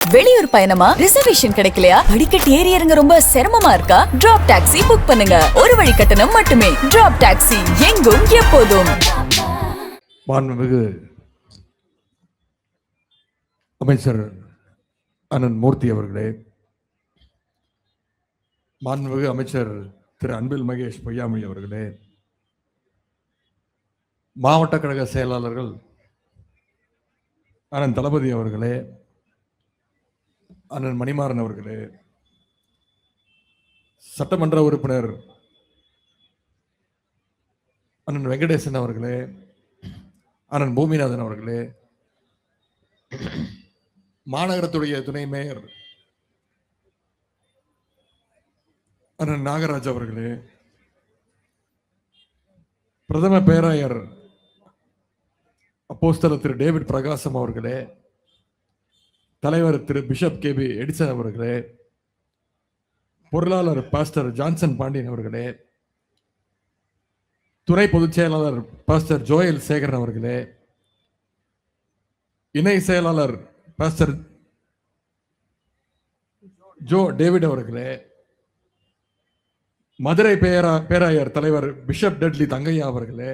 வெளியூர் பயணமா? ரிசர்வேஷன் கிடைக்கலையா? படிக்கட்டு ஏறி இறங்க ரொம்ப சிரமமா இருக்கா? டிராப் டாக்ஸி புக் பண்ணுங்க. ஒரு வழி கட்டணம் மட்டுமே. டிராப் டாக்ஸி, எங்கும் எப்போதும். மாண்புமிகு அமைச்சர் அண்ணன் மூர்த்தி அவர்களே, மாண்புமிகு அமைச்சர் திரு அன்பில் மகேஷ் பொய்யாமொழி அவர்களே, மாவட்ட கழக செயலாளர்கள் அண்ணன் தளபதி அவர்களே, அண்ணன் மணிமாறன் அவர்களே, சட்டமன்ற உறுப்பினர் அண்ணன் வெங்கடேசன் அவர்களே, அண்ணன் பூமிநாதன் அவர்களே, மாநகரத்துடைய துணை மேயர் அண்ணன் நாகராஜ் அவர்களே, பிரதம பேராயர் அப்போஸ்தலர் திரு டேவிட் பிரகாசம் அவர்களே, தலைவர் திரு பிஷப் கேபி எடிசன் அவர்களே, பொருளாளர் பாஸ்டர் ஜான்சன் பாண்டியன் அவர்களே, துணை பொதுச் செயலாளர் பாஸ்டர் ஜோயல் சேகரன் அவர்களே, இணை செயலாளர் பாஸ்டர் ஜோ டேவிட் அவர்களே, மதுரை பேராயர் தலைவர் பிஷப் டெட்லி தங்கையா அவர்களே,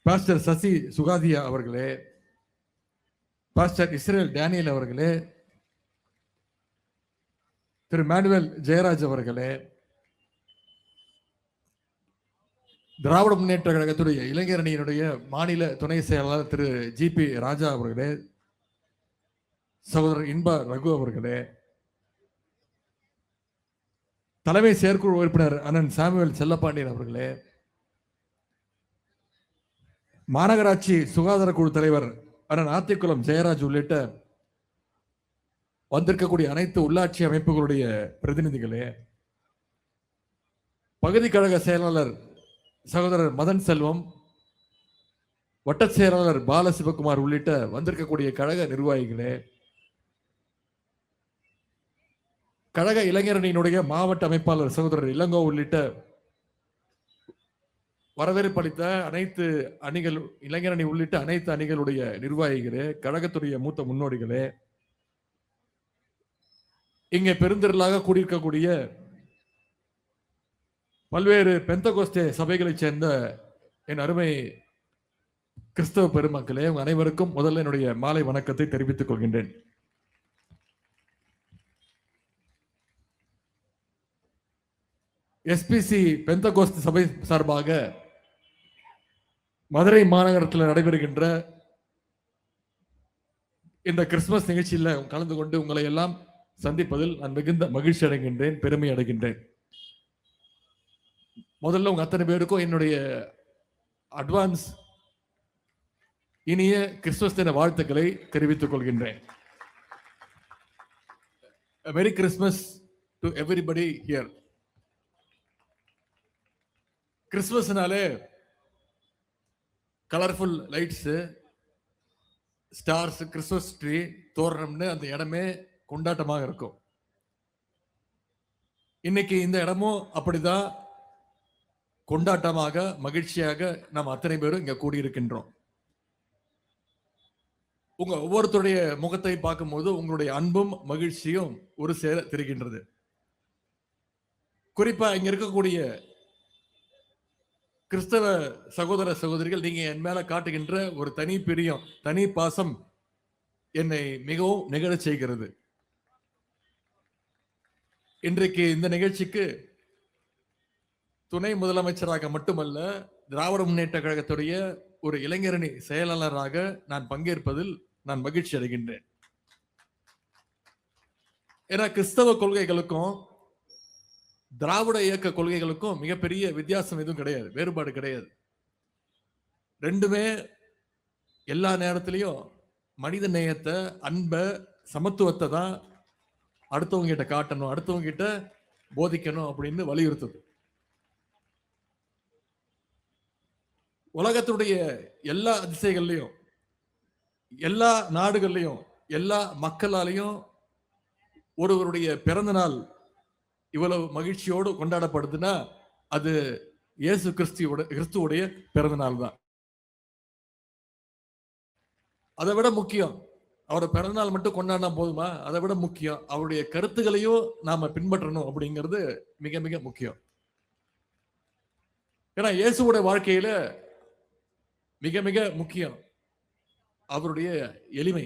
பாஸ்டர் சசி சுகாதியா அவர்களே, பாஸ்டர் இஸ்ரேல் டேனியல் அவர்களே, திரு மேனுவல் ஜெயராஜ் அவர்களே, திராவிட முன்னேற்ற கழகத்துடைய இளைஞரணியினுடைய மாநில துணை செயலாளர் திரு ஜிபி ராஜா அவர்களே, சகோதரர் இன்பா ரகு அவர்களே, தலைமை செயற்குழு உறுப்பினர் அண்ணன் சாமுவேல் செல்லப்பாண்டியன் அவர்களே, மாநகராட்சி சுகாதார குழு தலைவர் அண்ணன் ஆத்திக்குளம் ஜெயராஜ் உள்ளிட்ட வந்திருக்கக்கூடிய அனைத்து உள்ளாட்சி அமைப்புகளுடைய பிரதிநிதிகளே, பகுதி கழக செயலாளர் சகோதரர் மதன் செல்வம், வட்ட செயலாளர் பாலசிவகுமார் உள்ளிட்ட வந்திருக்கக்கூடிய கழக நிர்வாகிகளே, கழக இளைஞரணியினுடைய மாவட்ட அமைப்பாளர் சகோதரர் இளங்கோ உள்ளிட்ட வரவேற்பளித்த அனைத்து அணிகள், இளைஞரணி உள்ளிட்ட அனைத்து அணிகளுடைய நிர்வாகிகளே, கழகத்துடைய மூத்த முன்னோடிகளே, இங்கே பெருந்திரளாக கூடியிருக்கக்கூடிய பல்வேறு பெந்தகோஸ்தே சபைகளைச் சேர்ந்த என் அருமை கிறிஸ்தவ பெருமக்களே, உங்க அனைவருக்கும் முதல்ல என்னுடைய மாலை வணக்கத்தை தெரிவித்துக் கொள்கின்றேன். எஸ்பிசி பெந்தகோஸ்து சபை சார்பாக மதுரை மாநகரத்தில் நடைபெறுகின்ற இந்த கிறிஸ்துமஸ் நிகழ்ச்சியில் கலந்து கொண்டு உங்களை எல்லாம் சந்திப்பதில் நான் மிகுந்த மகிழ்ச்சி அடைகின்றேன், பெருமை அடைகின்றேன். முதல்ல உங்க அத்தனை பேருக்கும் என்னுடைய அட்வான்ஸ் இனிய கிறிஸ்துமஸ் தின வாழ்த்துக்களை தெரிவித்துக் கொள்கின்றேன். Merry Christmas to everybody here. கிறிஸ்துமஸ்னாலே colourful lights, stars, Christmas tree, தோரணம்னு அந்த இடமே கொண்டாட்டமாக இருக்கும். இன்னைக்கு இந்த இடமும் அப்படிதான் கொண்டாட்டமாக மகிழ்ச்சியாக நாம் அத்தனை பேரும் இங்க கூடியிருக்கின்றோம். உங்க ஒவ்வொருத்தருடைய முகத்தை பார்க்கும்போது உங்களுடைய அன்பும் மகிழ்ச்சியும் ஒரு சேர தெரிகின்றது. குறிப்பா இங்க இருக்கக்கூடிய கிறிஸ்தவ சகோதர சகோதரிகள், நீங்க என் மேல காட்டுகின்ற ஒரு தனி பிரியம், தனி பாசம் என்னை மிகவும் நிகழச் செய்கிறது. இன்றைக்கு இந்த நிகழ்ச்சிக்கு துணை முதலமைச்சராக மட்டுமல்ல, திராவிட முன்னேற்ற கழகத்துடைய ஒரு இளைஞரணி செயலாளராக நான் பங்கேற்பதில் நான் மகிழ்ச்சி அடைகின்றேன். ஏன்னா கிறிஸ்தவ கொள்கைகளுக்கும் திராவிட இயக்க கொள்கைகளுக்கும் மிகப்பெரிய வித்தியாசம் எதுவும் கிடையாது, வேறுபாடு கிடையாது. ரெண்டுமே எல்லா நேரத்திலையும் மனித நேயத்தை, அன்பை, சமத்துவத்தை தான் அடுத்தவங்க கிட்ட காட்டணும், அடுத்தவங்க கிட்ட போதிக்கணும் அப்படின்னு வலியுறுத்துது. உலகத்துடைய எல்லா அதிசயங்கள்லையும், எல்லா நாடுகள்லையும், எல்லா மக்களாலையும் ஒருவருடைய பிறந்த நாள் இவ்வளவு மகிழ்ச்சியோடு கொண்டாடப்படுதுன்னா அது இயேசு கிறிஸ்துவுடைய பிறந்த நாள் தான். அதை விட முக்கியம் அவரை பிறந்தநாள் மட்டும் கொண்டாடினா போதுமா? அதை விட முக்கியம் அவருடைய கருத்துக்களையும் நாம பின்பற்றணும் அப்படிங்கிறது மிக மிக முக்கியம். ஏன்னா இயேசுவோட வாழ்க்கையில மிக மிக முக்கியம் அவருடைய எளிமை.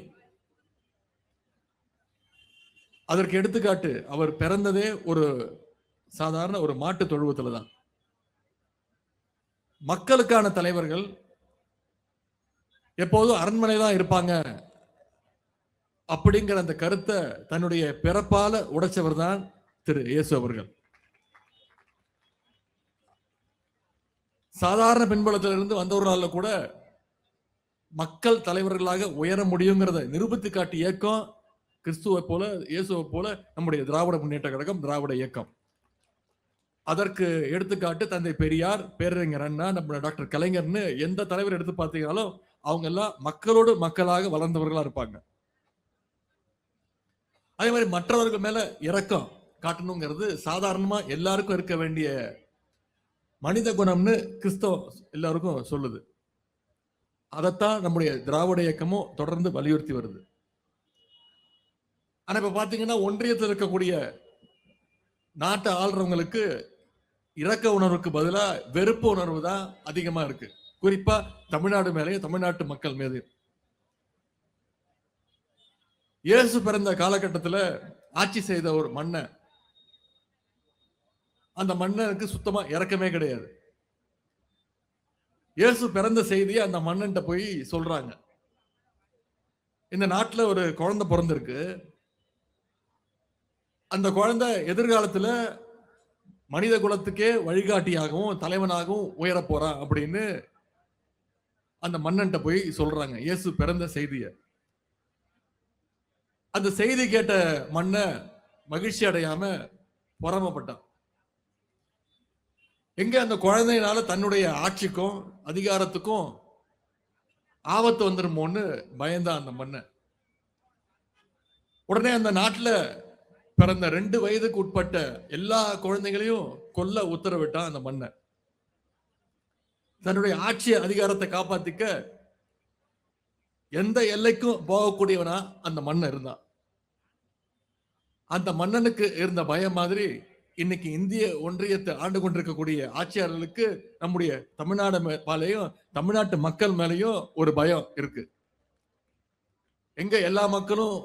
அதற்கு எடுத்துக்காட்டு அவர் பிறந்ததே ஒரு சாதாரண ஒரு மாட்டு தொழுவத்துல தான். மக்களுக்கான தலைவர்கள் எப்போதும் அரண்மனை தான் இருப்பாங்க அப்படிங்கிற அந்த கருத்தை தன்னுடைய பிறப்பால உடைச்சவர் தான் திரு இயேசு அவர்கள். சாதாரண பின்புலத்திலிருந்து வந்தவர்களால கூட மக்கள் தலைவர்களாக உயர முடியுங்கிறத நிரூபித்து காட்டிய இயக்கம் கிறிஸ்துவை போல இயேசுவை போல நம்முடைய திராவிட முன்னேற்ற கழகம், திராவிட இயக்கம். அதற்கு எடுத்துக்காட்டு தந்தை பெரியார், பேரறிஞர் அண்ணா, நம்ம டாக்டர் கலைஞர்னு எந்த தலைவர் எடுத்து பார்த்தீங்கன்னாலும் அவங்க எல்லாம் மக்களோடு மக்களாக வளர்ந்தவர்களா இருப்பாங்க. அதே மாதிரி மற்றவர்கள் மேல இரக்கம் காட்டணுங்கிறது சாதாரணமா எல்லாருக்கும் இருக்க வேண்டிய மனித குணம்னு கிறிஸ்தவம் எல்லாருக்கும் சொல்லுது. அதைத்தான் நம்முடைய திராவிட இயக்கமும் தொடர்ந்து வலியுறுத்தி வருது. ஆனா இப்ப பாத்தீங்கன்னா ஒன்றியத்தில் இருக்கக்கூடிய நாட்டை ஆள்றவங்களுக்கு இரக்க உணர்வுக்கு பதிலா வெறுப்பு உணர்வு தான் அதிகமா இருக்கு. குறிப்பா தமிழ்நாடு மேலேயும் தமிழ்நாட்டு மக்கள் மீது. இயேசு பிறந்த காலகட்டத்தில் ஆட்சி செய்த ஒரு மன்னன், அந்த மன்னனுக்கு சுத்தமா இரக்கமே கிடையாது. இயேசு பிறந்த செய்தியை அந்த மன்னன்ட்ட போய் சொல்றாங்க. இந்த நாட்டில் ஒரு குழந்தை பிறந்திருக்கு, அந்த குழந்தை எதிர்காலத்துல மனித குலத்துக்கே வழிகாட்டியாகவும் தலைவனாகவும் உயர போறான் அப்படின்னு அந்த மன்னன்ட்ட போய் சொல்றாங்க இயேசு பிறந்த செய்திய. அந்த செய்தி கேட்ட மன்ன மகிழ்ச்சி அடையாம பொறாமப்பட்டான். எங்க அந்த குழந்தையினால தன்னுடைய ஆட்சிக்கும் அதிகாரத்துக்கும் ஆபத்து வந்துருமோன்னு பயந்தான் அந்த மன்னன். உடனே அந்த நாட்டுல பிறந்த 2 வயதுக்கு உட்பட்ட எல்லா குழந்தைகளையும் கொல்ல உத்தரவிட்டான் அந்த மன்னன். தன்னுடைய ஆட்சி அதிகாரத்தை காப்பாத்திக்க எந்த எல்லைக்கும் போகக்கூடியவனா அந்த மன்னன் இருந்தான். அந்த மன்னனுக்கு இருந்த பயம் மாதிரி இன்னைக்கு இந்திய ஒன்றியத்தை ஆண்டு கொண்டிருக்கக்கூடிய ஆட்சியாளர்களுக்கு நம்முடைய தமிழ்நாடு மேலேயும் தமிழ்நாட்டு மக்கள் மேலேயும் ஒரு பயம் இருக்கு. எங்க எல்லா மக்களும்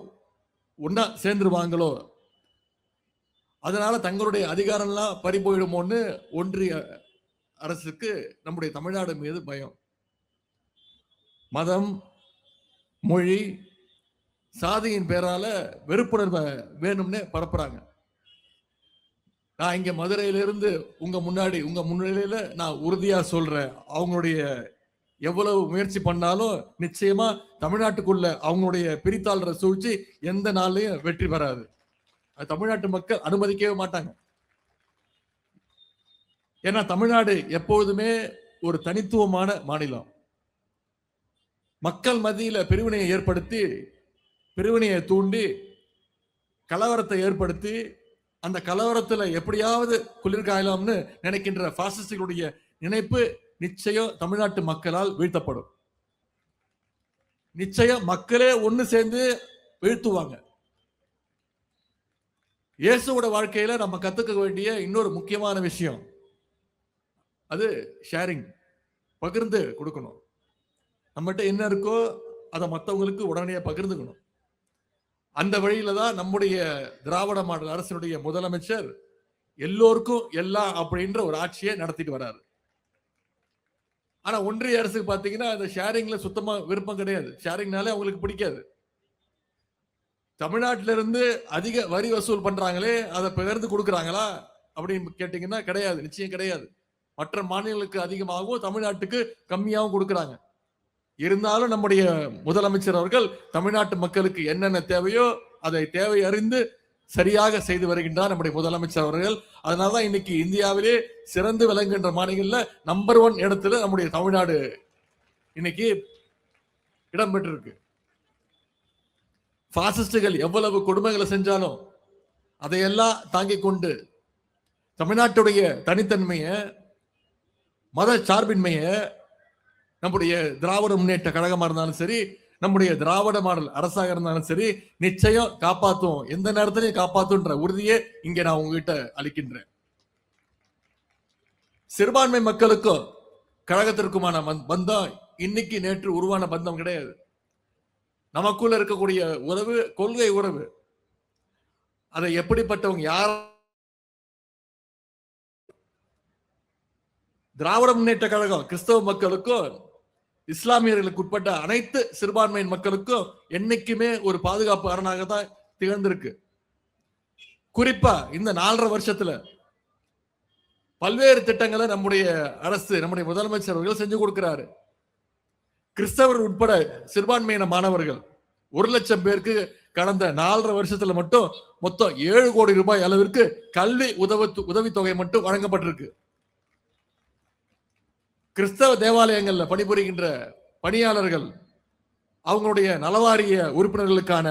ஒன்னா சேர்ந்துருவாங்களோ, அதனால தங்களுடைய அதிகாரம்லாம் பறி போயிடுமோன்னு ஒன்றிய அரசுக்கு நம்முடைய தமிழ்நாடு மீது பயம். மதம், மொழி, சாதியின் பேரால வெறுப்புணர்வை வேணும்னு பரப்புறாங்க. நான் இங்க மதுரையிலிருந்து உங்க முன்னிலையில நான் உறுதியா சொல்றேன், அவங்களுடைய எவ்வளவு முயற்சி பண்ணாலும் நிச்சயமா தமிழ்நாட்டுக்குள்ள அவங்களுடைய பிரித்தாளரை சூழ்ச்சி எந்த நாள்லயும் வெற்றி பெறாது. தமிழ்நாட்டு மக்கள் அனுமதிக்கவே மாட்டாங்க. ஏன்னா தமிழ்நாடு எப்பொழுதுமே ஒரு தனித்துவமான மாநிலம். மக்கள் மத்தியில பிரிவினையை ஏற்படுத்தி, பிரிவினையை தூண்டி, கலவரத்தை ஏற்படுத்தி, அந்த கலவரத்துல எப்படியாவது குளிர்காயலாம்னு நினைக்கின்ற பாசிஸ்டுகளுடைய நினைப்பு நிச்சயம் தமிழ்நாட்டு மக்களால் வீழ்த்தப்படும். நிச்சயம் மக்களே ஒண்ணு சேர்ந்து வீழ்த்துவாங்க. இயேசுவோட வாழ்க்கையில நம்ம கத்துக்க வேண்டிய இன்னொரு முக்கியமான விஷயம் அது ஷேரிங், பகிர்ந்து கொடுக்கணும். நம்மகிட்ட என்ன இருக்கோ அதை மற்றவங்களுக்கு உடனே பகிர்ந்துக்கணும். அந்த வழியில தான் நம்முடைய திராவிட மாடல் அரசினுடைய முதலமைச்சர் எல்லோருக்கும் எல்லாம் அப்படின்ற ஒரு ஆட்சியை நடத்திட்டு வராரு. ஆனா ஒன்றிய அரசுக்கு பாத்தீங்கன்னா அந்த ஷேரிங்ல சுத்தமா விருப்பம் கிடையாது. ஷேரிங்னாலே அவங்களுக்கு பிடிக்காது. தமிழ்நாட்டில இருந்து அதிக வரி வசூல் பண்றாங்களே, அதை பகிர்ந்து கொடுக்குறாங்களா அப்படின்னு கேட்டீங்கன்னா கிடையாது, நிச்சயம் கிடையாது. மற்ற மாநிலங்களுக்கு அதிகமாகவும் தமிழ்நாட்டுக்கு கம்மியாகவும் கொடுக்குறாங்க. இருந்தாலும் நம்முடைய முதலமைச்சர் அவர்கள் தமிழ்நாட்டு மக்களுக்கு என்னென்ன தேவையோ அதை தேவை அறிந்து சரியாக செய்து வருகின்றார் நம்முடைய முதலமைச்சர் அவர்கள். அதனாலதான் இன்னைக்கு இந்தியாவிலே சிறந்து விளங்குகின்ற மாநிலங்கள்ல நம்பர் 1 இடத்துல நம்முடைய தமிழ்நாடு இன்னைக்கு இடம்பெற்றிருக்கு. பாசிஸ்டுகள் எவ்வளவு கொடுமைகளை செஞ்சாலும் அதையெல்லாம் தாங்கிக் கொண்டு தமிழ்நாட்டுடைய தனித்தன்மையை, மத சார்பின்மையை நம்முடைய திராவிட முன்னேற்ற கழகமா இருந்தாலும் சரி, நம்முடைய திராவிட மாடல் அரசாக இருந்தாலும் சரி நிச்சயம் காப்பாத்தும், எந்த நேரத்திலையும் காப்பாத்துன்ற உறுதியே இங்க நான் உங்ககிட்ட அளிக்கின்றேன். சிறுபான்மை மக்களுக்கும் கழகத்திற்குமான பந்தம் இன்னைக்கு நேற்று உருவான பந்தம் கிடையாது. நமக்குள்ள இருக்கக்கூடிய உறவு கொள்கை உறவு. அதை எப்படிப்பட்டவங்க யார் திராவிட முன்னேற்ற கழகம் கிறிஸ்தவ மக்களுக்கும் இஸ்லாமியர்களுக்கு உட்பட்ட அனைத்து சிறுபான்மையின் மக்களுக்கும் என்னைக்குமே ஒரு பாதுகாப்பு அரணாக தான் திகழ்ந்திருக்கு. குறிப்பா இந்த 4.5 வருஷத்துல பல்வேறு திட்டங்களை நம்முடைய அரசு, நம்முடைய முதலமைச்சர் அவர்கள் செஞ்சு கொடுக்கிறாரு. கிறிஸ்தவர் உட்பட சிறுபான்மையின மாணவர்கள் 1 லட்சம் பேருக்கு கடந்த 4.5 வருஷத்துல மட்டும் மொத்தம் 7 கோடி ரூபாய் அளவிற்கு கல்வி உதவித்தொகை மட்டும் வழங்கப்பட்டிருக்கு. கிறிஸ்தவ தேவாலயங்கள்ல பணிபுரிகின்ற பணியாளர்கள் அவங்களுடைய நலவாரிய உறுப்பினர்களுக்கான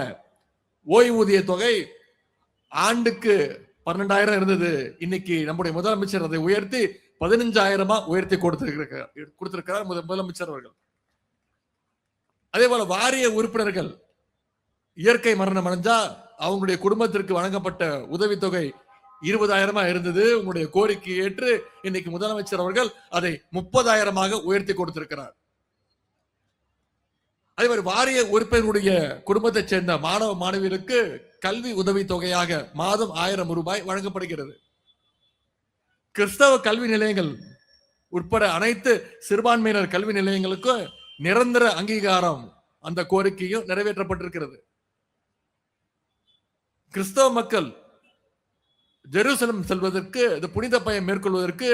ஓய்வூதிய தொகை ஆண்டுக்கு 12,000 இருந்தது. இன்னைக்கு நம்முடைய முதலமைச்சர் அதை உயர்த்தி 15,000 உயர்த்தி கொடுத்திருக்கிறார் முதலமைச்சர் அவர்கள். அதே போல வாரிய உறுப்பினர்கள் இயற்கை மரணம் அடைஞ்சா அவங்களுடைய குடும்பத்திற்கு வழங்கப்பட்ட உதவித்தொகை 20,000 இருந்தது. உங்களுடைய கோரிக்கை ஏற்று இன்னைக்கு முதலமைச்சர் அவர்கள் அதை 30,000 உயர்த்தி கொடுத்திருக்கிறார். அதே மாதிரி வாரிய உறுப்பினருடைய குடும்பத்தைச் சேர்ந்த மாணவ மாணவியருக்கு கல்வி உதவி தொகையாக மாதம் 1000 ரூபாய் வழங்கப்படுகிறது. கிறிஸ்தவ கல்வி நிலையங்கள் உட்பட அனைத்து சிறுபான்மையினர் கல்வி நிலையங்களுக்கும் நிரந்தர அங்கீகாரம், அந்த கோரிக்கையும் நிறைவேற்றப்பட்டிருக்கிறது. கிறிஸ்தவ மக்கள் ஜெருசலம் செல்வதற்கு, இந்த புனித பயணம் மேற்கொள்வதற்கு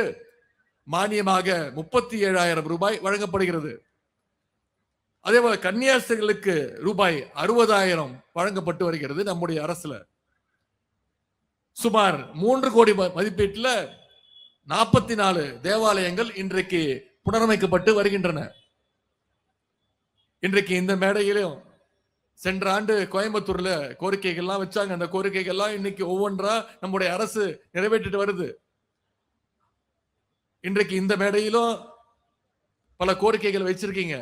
மானியமாக 37,000 ரூபாய் வழங்கப்படுகிறது. அதே போல கன்னியாஸ்திரிகளுக்கு ரூபாய் 60,000 வழங்கப்பட்டு வருகிறது. நம்முடைய அரசுல சுமார் 3 கோடி மதிப்பீட்டில் 44 தேவாலயங்கள் இன்றைக்கு புனரமைக்கப்பட்டு வருகின்றன. இன்றைக்கு இந்த மேடையிலும் சென்ற ஆண்டு கோயம்புத்தூர்ல கோரிக்கைகள்லாம் வச்சாங்க. அந்த கோரிக்கைகள்லாம் இன்னைக்கு ஒவ்வொன்றா நம்முடைய அரசு நிறைவேற்றிட்டு வருது. இன்றைக்கு இந்த மேடையிலும் பல கோரிக்கைகள் வச்சிருக்கீங்க.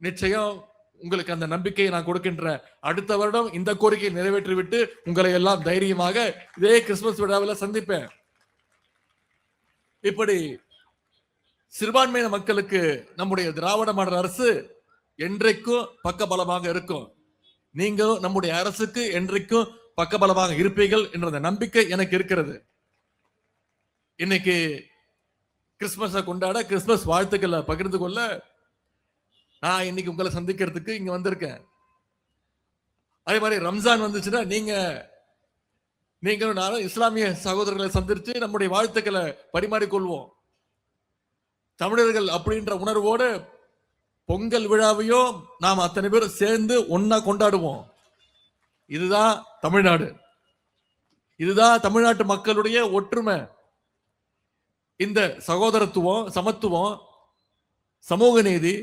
நிச்சயம் உங்களுக்கு அந்த நம்பிக்கையை நான் கொடுக்கின்றேன். அடுத்த வருடம் இந்த கோரிக்கையை நிறைவேற்றிவிட்டு உங்களை எல்லாம் தைரியமாக இதே கிறிஸ்துமஸ் விழாவில் சந்திப்பேன். இப்படி சிறுபான்மையின மக்களுக்கு நம்முடைய திராவிட மாடல் அரசு என்றைக்கும் பக்கபலமாக இருக்கும். நீங்களும் நம்முடைய அரசுக்கு என்றைக்கும் பக்கபலமாக இருப்பீர்கள் என்ற நம்பிக்கை எனக்கு இருக்கிறது. இன்னைக்கு கிறிஸ்துமஸை கொண்டாட, கிறிஸ்துமஸ் வாழ்த்துக்களை பகிர்ந்து கொள்ள நான் இன்னைக்கு உங்களை சந்திக்கிறதுக்கு இங்க வந்திருக்கேன். அதே மாதிரி ரம்ஜான் வந்துச்சுன்னா நீங்களும் நானும் இஸ்லாமிய சகோதரர்களை சந்திச்சு நம்முடைய வாழ்த்துக்களை பரிமாறிக்கொள்வோம். தமிழர்கள் அப்படின்ற உணர்வோடு பொங்கல் விழாவையும் நாம் அத்தனை பேரும் சேர்ந்து ஒன்னா கொண்டாடுவோம். இதுதான் தமிழ்நாடு. இதுதான் தமிழ்நாட்டு மக்களுடைய ஒற்றுமை. இந்த சகோதரத்துவம், சமத்துவம், சமூக நீதி,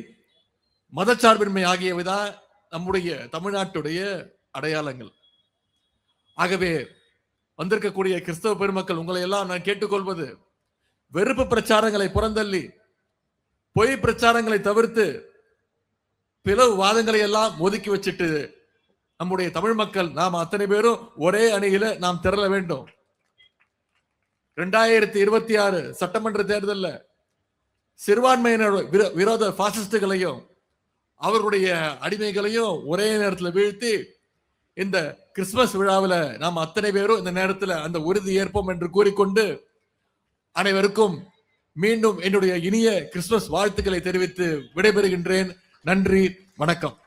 மதச்சார்பின்மை ஆகியவைதான் நம்முடைய தமிழ்நாட்டுடைய அடையாளங்கள். ஆகவே வந்திருக்கக்கூடிய கிறிஸ்தவ பெருமக்கள், உங்களை எல்லாம் நான் கேட்டுக்கொள்வது, வெறுப்பு பிரச்சாரங்களை புறந்தள்ளி பொய் பிரச்சாரங்களை தவிர்த்து பிளவு வாதங்களை எல்லாம் ஒதுக்கி வச்சுட்டு நம்முடைய தமிழ் மக்கள் நாம் அத்தனை பேரும் ஒரே அணியில நாம் திரள வேண்டும். 2026 சட்டமன்ற தேர்தலில் சிறுபான்மையினர் விரோத பாசிஸ்டுகளையும் அவர்களுடைய அடிமைகளையும் ஒரே நேரத்தில் வீழ்த்தி இந்த கிறிஸ்துமஸ் விழாவில் நாம் அத்தனை பேரும் இந்த நேரத்தில் அந்த உறுதி ஏற்போம் என்று கூறிக்கொண்டு அனைவருக்கும் மீண்டும் என்னுடைய இனிய கிறிஸ்துமஸ் வாழ்த்துக்களை தெரிவித்து விடைபெறுகின்றேன். நன்றி, வணக்கம்.